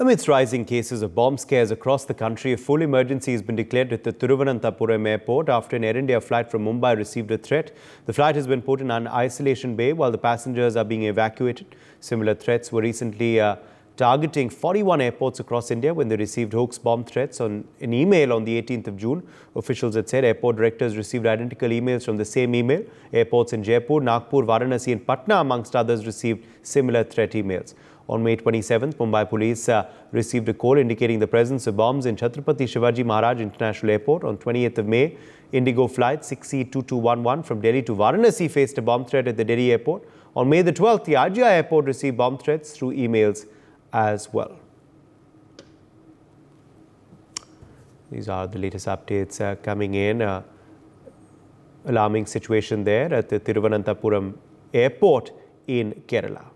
Amidst rising cases of bomb scares across the country, a full emergency has been declared at the Thiruvananthapuram airport after an Air India flight from Mumbai received a threat. The flight has been put in an isolation bay while the passengers are being evacuated. Similar threats were recently targeting 41 airports across India when they received hoax bomb threats. On an email on the 18th of June, officials had said airport directors received identical emails from the same email. Airports in Jaipur, Nagpur, Varanasi and Patna, amongst others, received similar threat emails. On May 27th, Mumbai police received a call indicating the presence of bombs in Chhatrapati Shivaji Maharaj International Airport. On 28th of May, Indigo flight 6C2211 from Delhi to Varanasi faced a bomb threat at the Delhi airport. On May the 12th, the Ajia airport received bomb threats through emails as well. These are the latest updates coming in. Alarming situation there at the Thiruvananthapuram airport in Kerala.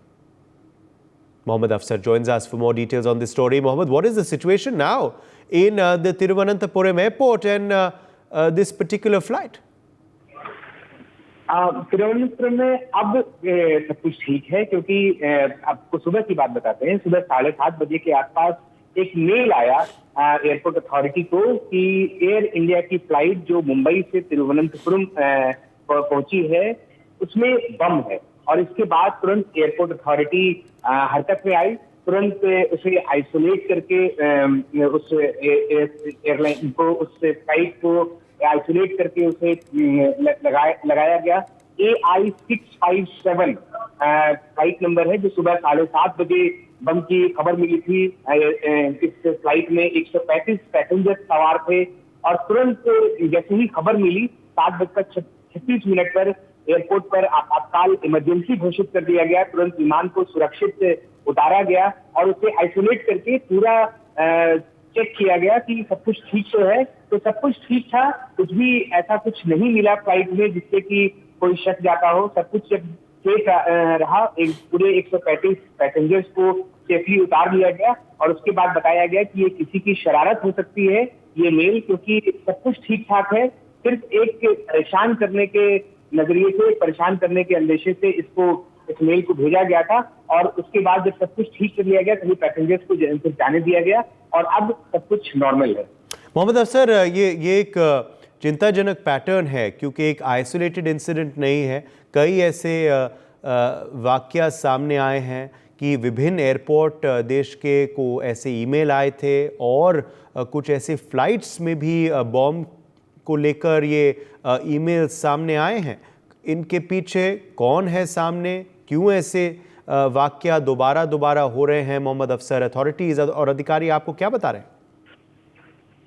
Mohammed Afsar joins us for more details on this story. Mohammed, what is the situation now in the Thiruvananthapuram airport and this particular flight? Thiruvananthapuram में अब सब कुछ ठीक है क्योंकि आपको सुबह की बात बताते हैं। सुबह 7:30 बजे के आसपास एक मेल आया एयरपोर्ट अथॉरिटी को कि एयर इंडिया की फ्लाइट जो मुंबई से तिरुवनंतपुरम पहुंची है उसमें बम है। और इसके बाद तुरंत एयरपोर्ट अथॉरिटी हरकत में आई, तुरंत उसे आइसोलेट करके उस एयरलाइन को, उस फ्लाइट को आइसोलेट करके उसे लगाया गया। AI657 फ्लाइट नंबर है जो सुबह 7:30 बजे बम की खबर मिली थी। इस फ्लाइट में 135 पैसेंजर सवार थे और तुरंत जैसे ही खबर मिली 7:36 पर एयरपोर्ट पर आपातकाल इमरजेंसी घोषित कर दिया गया। तुरंत विमान को सुरक्षित उतारा गया और उसे आइसोलेट करके पूरा चेक किया गया कि सब कुछ ठीक तो है। तो सब कुछ ठीक था, कुछ भी ऐसा कुछ नहीं मिला फ्लाइट में जिससे कि कोई शक जाता हो। सब कुछ सेफ रहा। पूरे 135 पैसेंजर्स को सेफली उतार लिया गया और उसके बाद बताया गया कि ये किसी की शरारत हो सकती है ये मेल, क्योंकि सब कुछ ठीक ठाक है। सिर्फ एक परेशान करने के नजरिए से, परेशान करने के अंदेशे से इस मेल को भेजा गया था और उसके बाद जब सब कुछ ठीक कर लिया गया सभी पैसेंजर्स को जाने दिया गया और अब सब कुछ नॉर्मल है। मोहम्मद अफसर, ये एक चिंताजनक पैटर्न है क्योंकि एक आइसोलेटेड इंसिडेंट नहीं है। कई ऐसे वाकया सामने आए हैं कि विभिन्न एयरपोर्ट देश के को ऐसे ईमेल आए थे और कुछ ऐसे फ्लाइट्स में भी बॉम्ब को लेकर ये ईमेल सामने आए हैं। इनके पीछे कौन है सामने, क्यों ऐसे वाकया दोबारा हो रहे हैं? मोहम्मद अफसर, अथॉरिटीज और अधिकारी आपको क्या बता रहे हैं?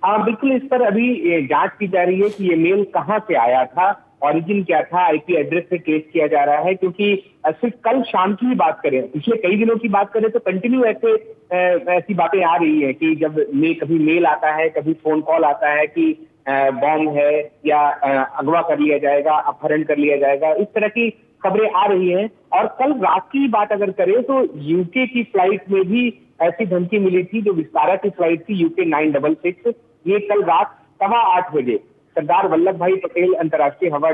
हाँ बिल्कुल, इस पर अभी जांच की जा रही है कि ये मेल कहां से आया था, ऑरिजिन क्या था, आईपी एड्रेस से ट्रेस किया जा रहा है। क्योंकि सिर्फ कल शाम की ही बात करें, पिछले कई दिनों की बात करें तो कंटिन्यू ऐसी बातें आ रही है कि जब कभी मेल आता है, कभी फोन कॉल आता है कि बॉम्ब है या अगवा कर लिया जाएगा, अपहरण कर लिया जाएगा, इस तरह की खबरें आ रही हैं। और कल रात की बात अगर करें तो यूके की फ्लाइट में भी ऐसी धमकी मिली थी जो विस्तारा की फ्लाइट थी UK 966। ये कल रात 8:15 बजे सरदार वल्लभ भाई पटेल अंतर्राष्ट्रीय हवाई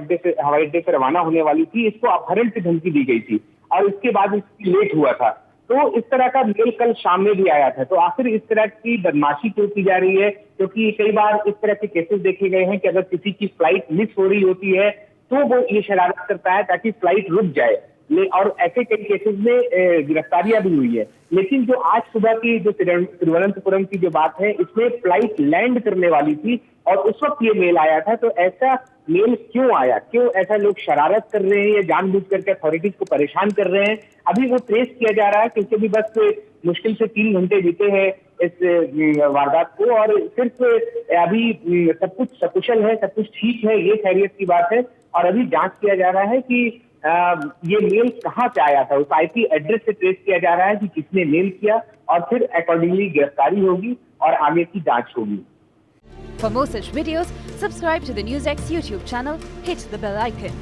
अड्डे से रवाना होने वाली थी। इसको अपहरण की धमकी दी गई थी और इसके बाद इसकी लेट हुआ था। तो इस तरह का मेल कल शाम में भी आया था। तो आखिर इस तरह की बदमाशी क्यों की जा रही है? क्योंकि कई बार इस तरह के केसेस देखे गए हैं कि अगर किसी की फ्लाइट मिस हो रही होती है तो वो ये शरारत करता है ताकि फ्लाइट रुक जाए। और ऐसे कई केसेस में गिरफ्तारियां भी हुई है। लेकिन जो आज सुबह की जो तिरुवनंतपुरम की जो बात है, इसमें फ्लाइट लैंड करने वाली थी और उस वक्त ये मेल आया था। तो ऐसा मेल क्यों आया, क्यों ऐसा लोग शरारत कर रहे हैं या जानबूझ करके अथॉरिटीज को परेशान कर रहे हैं, अभी वो ट्रेस किया जा रहा है। क्योंकि अभी बस मुश्किल से 3 घंटे बीते हैं इस वारदात को और सिर्फ अभी सब कुछ सकुशल है, सब कुछ ठीक है, ये खैरियत की बात है। और अभी जांच किया जा रहा है कि ये मेल कहां से आया था, उस आईपी एड्रेस से ट्रेस किया जा रहा है कि किसने मेल किया और फिर अकॉर्डिंगली गिरफ्तारी होगी और आगे की जांच होगी। For more such videos, subscribe to the NewsX YouTube channel, hit the bell icon.